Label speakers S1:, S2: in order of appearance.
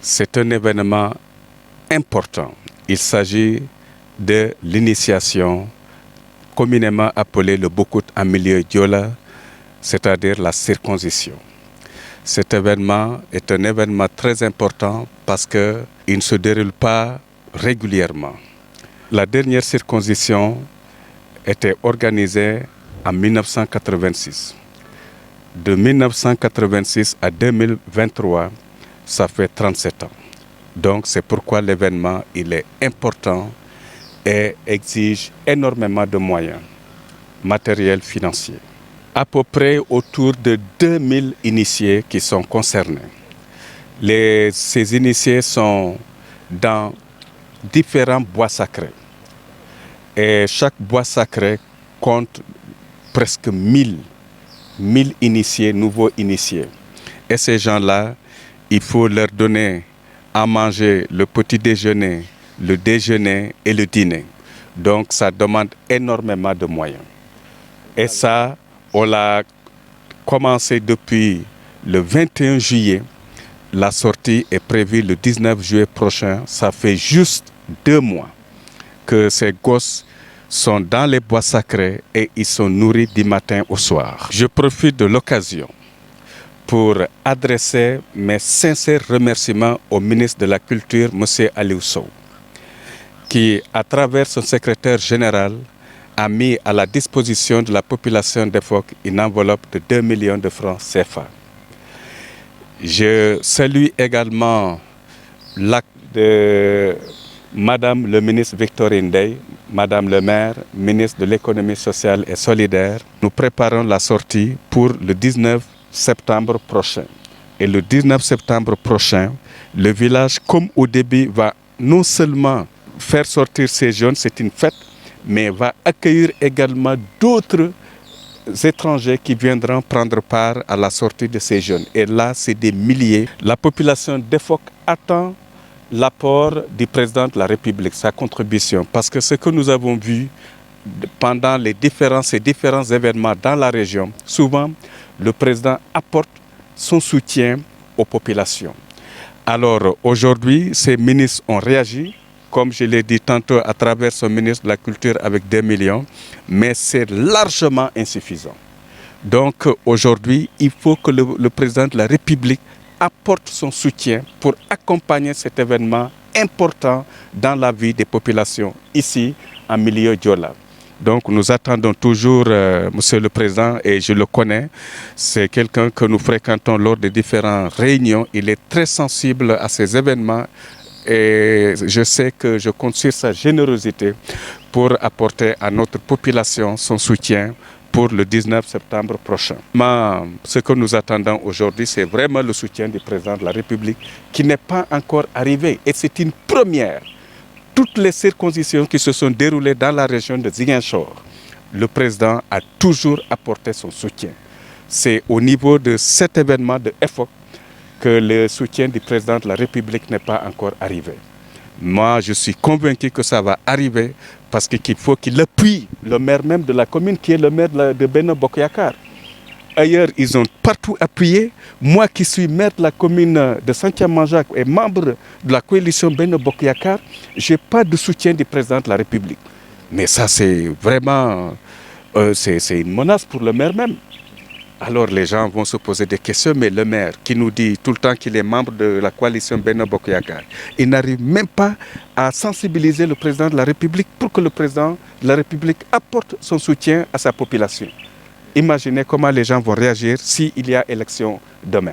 S1: C'est un événement important. Il s'agit de l'initiation communément appelée le Bokut en milieu Diola, c'est-à-dire la circoncision. Cet événement est un événement très important parce qu'il ne se déroule pas régulièrement. La dernière circoncision était organisée en 1986. De 1986 à 2023, ça fait 37 ans. Donc c'est pourquoi l'événement il est important et exige énormément de moyens matériels, financiers. À peu près autour de 2000 initiés qui sont concernés. Ces initiés sont dans différents bois sacrés. Et chaque bois sacré compte presque 1000 initiés, nouveaux initiés. Et ces gens-là, il faut leur donner à manger le petit déjeuner, le déjeuner et le dîner. Donc ça demande énormément de moyens. Et ça, on l'a commencé depuis le 21 juillet. La sortie est prévue le 19 juillet prochain. Ça fait juste 2 mois que ces gosses sont dans les bois sacrés et ils sont nourris du matin au soir. Je profite de l'occasion pour adresser mes sincères remerciements au ministre de la Culture, M. Aliou Sow, qui, à travers son secrétaire général, a mis à la disposition de la population d'EFOC une enveloppe de 2 millions de francs CFA. Je salue également l'acte de Madame le ministre Victorine Ndeye, Madame le maire, ministre de l'économie sociale et solidaire. Nous préparons la sortie pour le 19 septembre prochain. Et le 19 septembre prochain, le village, comme au début, va non seulement faire sortir ces jeunes, c'est une fête, mais va accueillir également d'autres étrangers qui viendront prendre part à la sortie de ces jeunes. Et là, c'est des milliers. La population d'EFOC attend l'apport du président de la République, sa contribution. Parce que ce que nous avons vu pendant ces différents événements dans la région, souvent, le président apporte son soutien aux populations. Alors aujourd'hui, ces ministres ont réagi, comme je l'ai dit tantôt, à travers son ministre de la Culture avec 2 millions, mais c'est largement insuffisant. Donc aujourd'hui, il faut que le président de la République apporte son soutien pour accompagner cet événement important dans la vie des populations ici, en milieu Diola. Donc nous attendons toujours Monsieur le Président, et je le connais, c'est quelqu'un que nous fréquentons lors des différentes réunions. Il est très sensible à ces événements et je sais que je compte sur sa générosité pour apporter à notre population son soutien pour le 19 septembre prochain. Ce que nous attendons aujourd'hui, c'est vraiment le soutien du président de la République qui n'est pas encore arrivé. Et c'est une première. Toutes les circoncisions qui se sont déroulées dans la région de Ziguinchor, le président a toujours apporté son soutien. C'est au niveau de cet événement de EFOC que le soutien du président de la République n'est pas encore arrivé. Moi, je suis convaincu que ça va arriver parce qu'il faut qu'il appuie le maire même de la commune qui est le maire de Benno Bokk Yakaar. Ailleurs, ils ont partout appuyé. Moi qui suis maire de la commune de Santhiaba-Manjaak et membre de la coalition Benno Bokk Yakaar, je n'ai pas de soutien du président de la République. Mais ça, c'est vraiment c'est une menace pour le maire même. Alors les gens vont se poser des questions, mais le maire qui nous dit tout le temps qu'il est membre de la coalition Benno Bokk Yakaar, il n'arrive même pas à sensibiliser le président de la République pour que le président de la République apporte son soutien à sa population. Imaginez comment les gens vont réagir s'il y a élection demain.